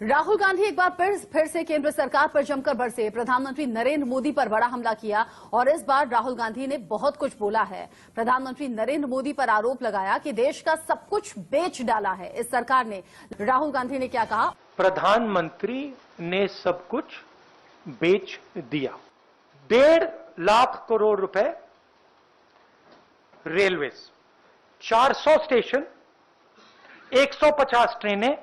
राहुल गांधी एक बार फिर से केंद्र सरकार पर जमकर बरसे। प्रधानमंत्री नरेंद्र मोदी पर बड़ा हमला किया और इस बार राहुल गांधी ने बहुत कुछ बोला है। प्रधानमंत्री नरेंद्र मोदी पर आरोप लगाया कि देश का सब कुछ बेच डाला है इस सरकार ने। राहुल गांधी ने क्या कहा? प्रधानमंत्री ने सब कुछ बेच दिया। 1.5 लाख करोड़ रुपए रेलवेज, 400 स्टेशन, 150 ट्रेनें,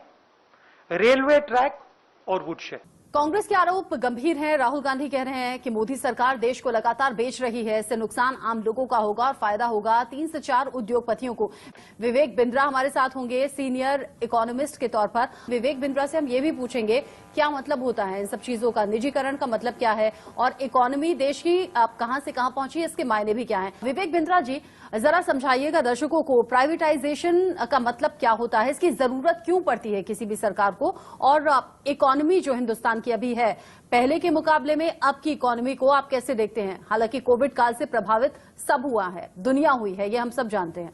रेलवे ट्रैक और वुडशेड। कांग्रेस के आरोप गंभीर हैं। राहुल गांधी कह रहे हैं कि मोदी सरकार देश को लगातार बेच रही है, इससे नुकसान आम लोगों का होगा और फायदा होगा 3 से 4 उद्योगपतियों को। विवेक बिंद्रा हमारे साथ होंगे सीनियर इकोनॉमिस्ट के तौर पर। विवेक बिंद्रा से हम ये भी पूछेंगे क्या मतलब होता है इन सब चीजों का, निजीकरण का मतलब क्या है और इकोनॉमी देश की कहां से कहां पहुंची है, इसके मायने भी क्या है। विवेक बिंद्रा जी जरा समझाइएगा दर्शकों को, प्राइवेटाइजेशन का मतलब क्या होता है, इसकी जरूरत क्यों पड़ती है किसी भी सरकार को, और इकोनॉमी जो हिंदुस्तान की अभी है पहले के मुकाबले में अब की इकोनॉमी को आप कैसे देखते हैं? हालांकि कोविड काल से प्रभावित सब हुआ है, दुनिया हुई है, ये हम सब जानते हैं।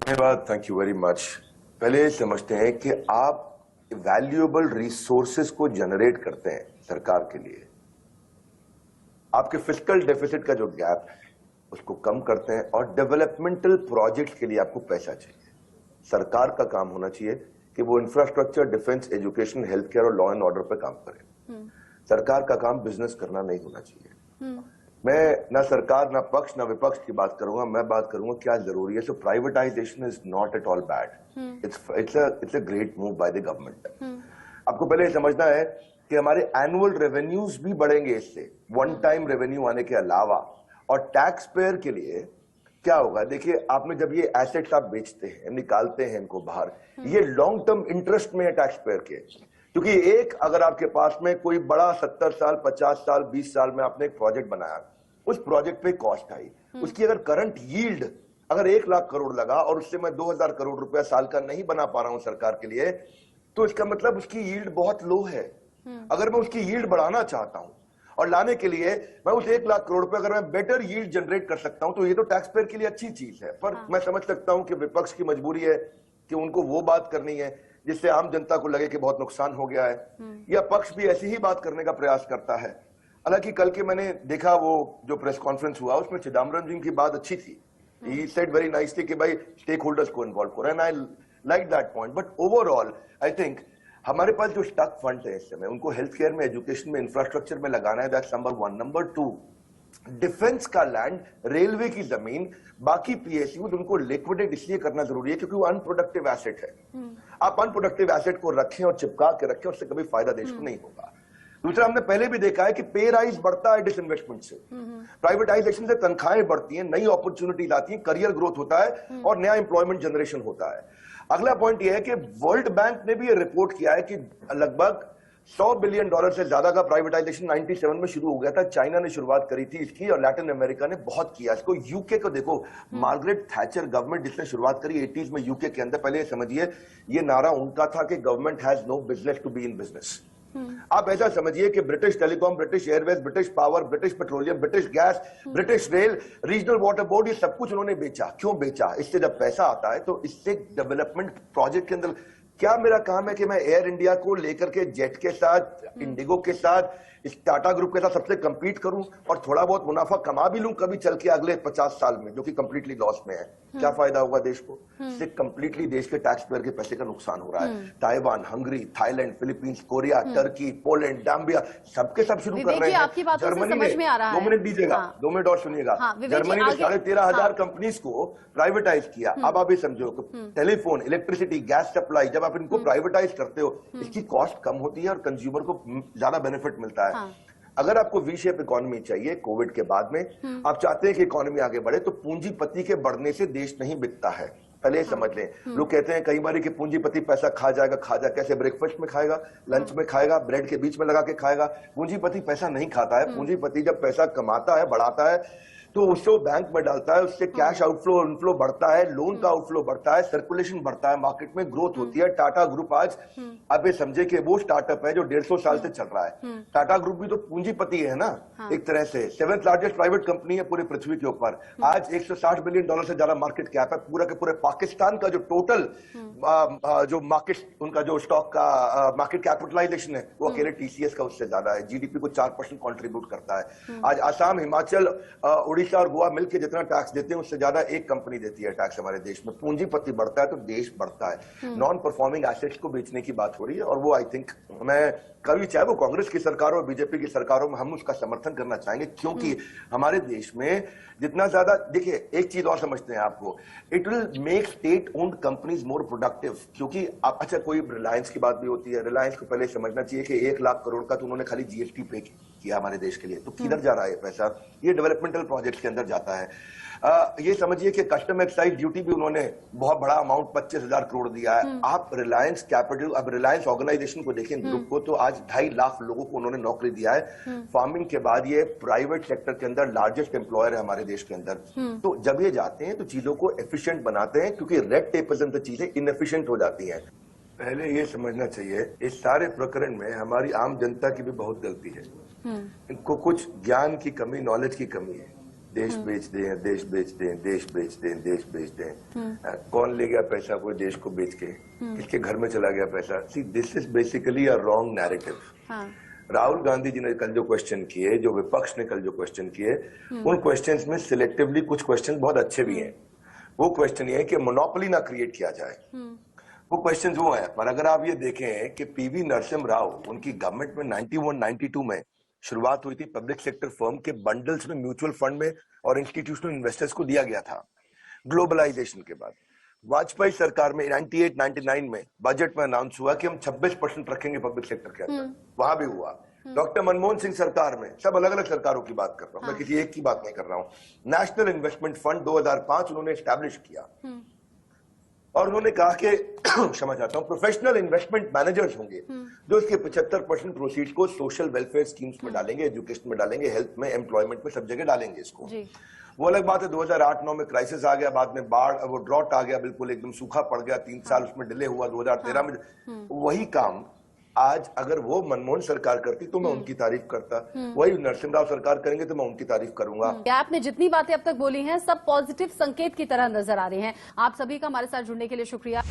धन्यवाद, थैंक यू वेरी मच। पहले समझते हैं कि आप वैल्यूएबल रिसोर्सेज को जनरेट करते हैं सरकार के लिए, आपके फिस्कल डेफिसिट का जो गैप है उसको कम करते हैं और डेवलपमेंटल प्रोजेक्ट के लिए आपको पैसा चाहिए। सरकार का काम होना चाहिए कि वो infrastructure, defence, education, health care और लॉ एंड ऑर्डर पर काम करे। सरकार का काम बिजनेस करना नहीं होना चाहिए। मैं ना सरकार, ना पक्ष, ना विपक्ष की बात करूंगा, मैं बात करूंगा क्या जरूरी है। So privatization is not at all bad, it's a great move by the government. आपको पहले समझना है कि हमारे एनुअल रेवेन्यूज भी बढ़ेंगे इससे, वन टाइम रेवेन्यू आने के अलावा। और टैक्स पेयर के लिए क्या होगा, देखिए आपने जब ये एसेट्स आप बेचते हैं, निकालते हैं इनको बाहर, ये लॉन्ग टर्म इंटरेस्ट में है टैक्स पेयर के। क्योंकि एक अगर आपके पास में कोई बड़ा 70 साल, 50 साल, 20 साल में आपने एक प्रोजेक्ट बनाया, उस प्रोजेक्ट पे कॉस्ट आई, उसकी अगर करंट यील्ड अगर 1 लाख करोड़ लगा और उससे मैं 2000 करोड़ रुपया साल का नहीं बना पा रहा हूं सरकार के लिए, तो इसका मतलब उसकी यील्ड बहुत लो है। अगर मैं उसकी यील्ड बढ़ाना चाहता हूं और लाने के लिए मैं उस 1 लाख करोड़ रुपए अगर मैं बेटर यील्ड जनरेट कर सकता हूं, तो ये तो टैक्स पेयर के लिए अच्छी चीज है। पर मैं समझ सकता हूं कि विपक्ष की मजबूरी है कि उनको वो बात करनी है जिससे आम जनता को लगे कि बहुत नुकसान हो गया है, या पक्ष भी ऐसी ही बात करने का प्रयास करता है। हालांकि कल के मैंने देखा वो जो प्रेस कॉन्फ्रेंस हुआ उसमें चिदम्बरम जी की बात अच्छी थी। ही सेड वेरी नाइसली कि भाई स्टेक होल्डर्स को इन्वॉल्व करो, and I like that point. But overall I think हमारे पास जो स्टक फंड है इस समय, उनको हेल्थ केयर में, एजुकेशन में, इंफ्रास्ट्रक्चर में लगाना है। That's number 1। नंबर 2, डिफेंस का लैंड, रेलवे की जमीन, बाकी पीएसयूज, उनको लिक्विडेट इसलिए करना जरूरी है क्योंकि वो अनप्रोडक्टिव एसेट है। आप अनप्रोडक्टिव एसेट को रखें और चिपका के रखें, उससे कभी फायदा देश को नहीं होगा। दूसरा, हमने पहले भी देखा है कि पे राइज बढ़ता है डिसइन्वेस्टमेंट से, प्राइवेटाइजेशन से तनख्वाहें बढ़ती हैं, नई अपॉर्चुनिटीज आती हैं, करियर ग्रोथ होता है और नया एम्प्लॉयमेंट जनरेशन होता है। अगला पॉइंट यह है कि वर्ल्ड बैंक ने भी ये रिपोर्ट किया है कि लगभग $100 बिलियन से ज्यादा का प्राइवेटाइजेशन 97 में शुरू हो गया था। चाइना ने शुरुआत करी थी इसकी और लैटिन अमेरिका ने बहुत किया इसको। यूके को देखो, मार्गरेट थैचर गवर्नमेंट जिसने शुरुआत करी 80s में यूके के अंदर, पहले समझिए ये नारा उनका था कि government has no business to be in business. आप ऐसा समझिए कि British Telecom, British Airways, British Power, British Petroleum, British Gas, British Rail, regional water board, ये सब कुछ उन्होंने बेचा। क्यों बेचा? इससे जब पैसा आता है तो इससे डेवलपमेंट प्रोजेक्ट के अंदर क्या मेरा काम है कि मैं एयर इंडिया को लेकर के जेट के साथ, इंडिगो के साथ, इस टाटा ग्रुप के साथ सबसे कंपीट करूं और थोड़ा बहुत मुनाफा कमा भी लूं कभी चल के अगले 50 साल में, जो कि कंप्लीटली लॉस में है? क्या फायदा होगा देश को? इससे कंप्लीटली देश के टैक्स पेयर के पैसे का नुकसान हो रहा है। Taiwan, Hungary, Thailand, Philippines, Korea, Turkey, Poland, Zambia, सबके सब शुरू कर रहे हैं। जर्मनी ने, 2 मिनट दीजिएगा, 2 मिनट और सुनिएगा, जर्मनी ने 13,500 कंपनीज को प्राइवेटाइज किया। अब आप ये समझो, टेलीफोन, इलेक्ट्रिसिटी, गैस सप्लाई, जब आप इनको प्राइवेटाइज करते हो इसकी कॉस्ट कम होती है और कंज्यूमर को ज्यादा बेनिफिट मिलता है। अगर आपको वी शेप इकोनॉमी चाहिए कोविड के बाद में, आप चाहते हैं कि इकोनॉमी आगे बढ़े, तो पूंजीपति के बढ़ने से देश नहीं बिकता है। पहले समझ लें। लोग कहते हैं कई बार कि पूंजीपति पैसा खा जाएगा। कैसे? ब्रेकफास्ट में खाएगा, लंच में खाएगा, ब्रेड के बीच में लगा के खाएगा। पूंजीपति पैसा नहीं खाता है। पूंजीपति जब पैसा कमाता है, बढ़ाता है, तो उससे वो बैंक में डालता है, उससे कैश आउटफ्लो इनफ्लो बढ़ता है, लोन का आउटफ्लो बढ़ता है, सर्कुलेशन बढ़ता है, मार्केट में ग्रोथ होती है। टाटा ग्रुप आज आप ये समझे कि वो स्टार्टअप है जो 150 साल से चल रहा है। टाटा ग्रुप भी तो पूंजीपति है ना, एक तरह से 7th लार्जेस्ट प्राइवेट कंपनी है पूरे पृथ्वी के ऊपर। आज $160 बिलियन से ज्यादा मार्केट कैप है। पूरा के पूरे पाकिस्तान का जो टोटल जो मार्केट उनका जो स्टॉक का मार्केट कैपिटलाइजेशन है वो अकेले टीसीएस का उससे ज्यादा है। जीडीपी को 4% कंट्रीब्यूट करता है। आज आसाम, हिमाचल, उड़ीसा और गोवा मिलकर जितना टैक्स देते हैं उससे ज्यादा एक कंपनी देती है टैक्स हमारे देश में। पूंजीपति बढ़ता है तो देश बढ़ता है। नॉन परफॉर्मिंग एसेट्स को बेचने की बात हो रही है और वो आई थिंक मैं कभी चाहे वो कांग्रेस की सरकार हो, बीजेपी की सरकारों में हम उसका समर्थन करना चाहेंगे, क्योंकि हमारे देश में जितना ज्यादा देखिए एक चीज और समझते हैं आपको, it will make state owned companies more productive. क्योंकि आप अच्छा कोई रिलायंस की बात भी होती है, रिलायंस को पहले समझना चाहिए कि 1 लाख करोड़ का तो उन्होंने खाली जीएसटी पे किया हमारे देश के लिए, तो किधर जा रहा है पैसा? ये डेवलपमेंटल प्रोजेक्ट्स के अंदर जाता है। ये समझिए कि कस्टम एक्साइज ड्यूटी भी उन्होंने बहुत बड़ा अमाउंट 25,000 करोड़ दिया है। आप रिलायंस कैपिटल, अब रिलायंस ऑर्गेनाइजेशन को देखें, ग्रुप को, तो आज 2.5 लाख लोगों को उन्होंने नौकरी दिया है। फार्मिंग के बाद ये प्राइवेट सेक्टर के अंदर लार्जेस्ट एम्प्लॉयर है हमारे देश के अंदर। तो जब ये जाते हैं तो चीजों को एफिशिएंट बनाते हैं, क्योंकि रेड टेप से चीजें इनएफिशिएंट हो जाती हैं। पहले ये समझना चाहिए इस सारे प्रकरण में हमारी आम जनता की भी बहुत गलती है। इनको कुछ ज्ञान की कमी, नॉलेज की कमी है। देश बेच दें, देश बेच दें, देश बेच दें, देश बेच दें। कौन ले गया पैसा कोई देश को बेच के? किसके घर में चला गया पैसा? See this is basically a wrong narrative. Rahul Gandhi ji ने कल जो क्वेश्चन किए, जो विपक्ष ने कल जो क्वेश्चन किए, उन क्वेश्चंस में सिलेक्टिवली कुछ क्वेश्चन बहुत अच्छे भी हैं। वो क्वेश्चन ये है कि मोनोपोली ना क्रिएट किया जाए, वो क्वेश्चन वो है। पर अगर आप ये देखें कि पीवी नरसिम्हा राव, उनकी गवर्नमेंट में 91-92 में शुरुआत हुई थी, पब्लिक सेक्टर फर्म के बंडल्स में म्यूचुअल फंड में और इंस्टीट्यूशनल इन्वेस्टर्स को दिया गया था। ग्लोबलाइजेशन के बाद वाजपेयी सरकार में 98-99 में बजट में अनाउंस हुआ कि हम 26% रखेंगे पब्लिक सेक्टर के अंदर, वहां भी हुआ। डॉक्टर मनमोहन सिंह सरकार में, सब अलग अलग सरकारों की बात कर रहा हूं, मैं किसी एक की बात नहीं कर रहा हूं। नेशनल इन्वेस्टमेंट फंड 2005 उन्होंने एस्टैब्लिश किया और उन्होंने कहा कि क्षमा चाहता हूं, प्रोफेशनल इन्वेस्टमेंट मैनेजर्स होंगे जो इसके 75% प्रोसीड्स को सोशल वेलफेयर स्कीम्स में डालेंगे, एजुकेशन में डालेंगे, हेल्थ में, एम्प्लॉयमेंट में, सब जगह डालेंगे इसको। वो अलग बात है 2008-9 में क्राइसिस आ गया, बाद में बाढ़, वो ड्रॉट आ गया, बिल्कुल एकदम सूखा पड़ गया, 3 साल उसमें डिले हुआ। 2013 में वही काम आज अगर वो मनमोहन सरकार करती तो मैं उनकी तारीफ करता, वही नरसिम्हा राव सरकार करेंगे तो मैं उनकी तारीफ करूंगा। आपने जितनी बातें अब तक बोली हैं सब पॉजिटिव संकेत की तरह नजर आ रही हैं। आप सभी का हमारे साथ जुड़ने के लिए शुक्रिया।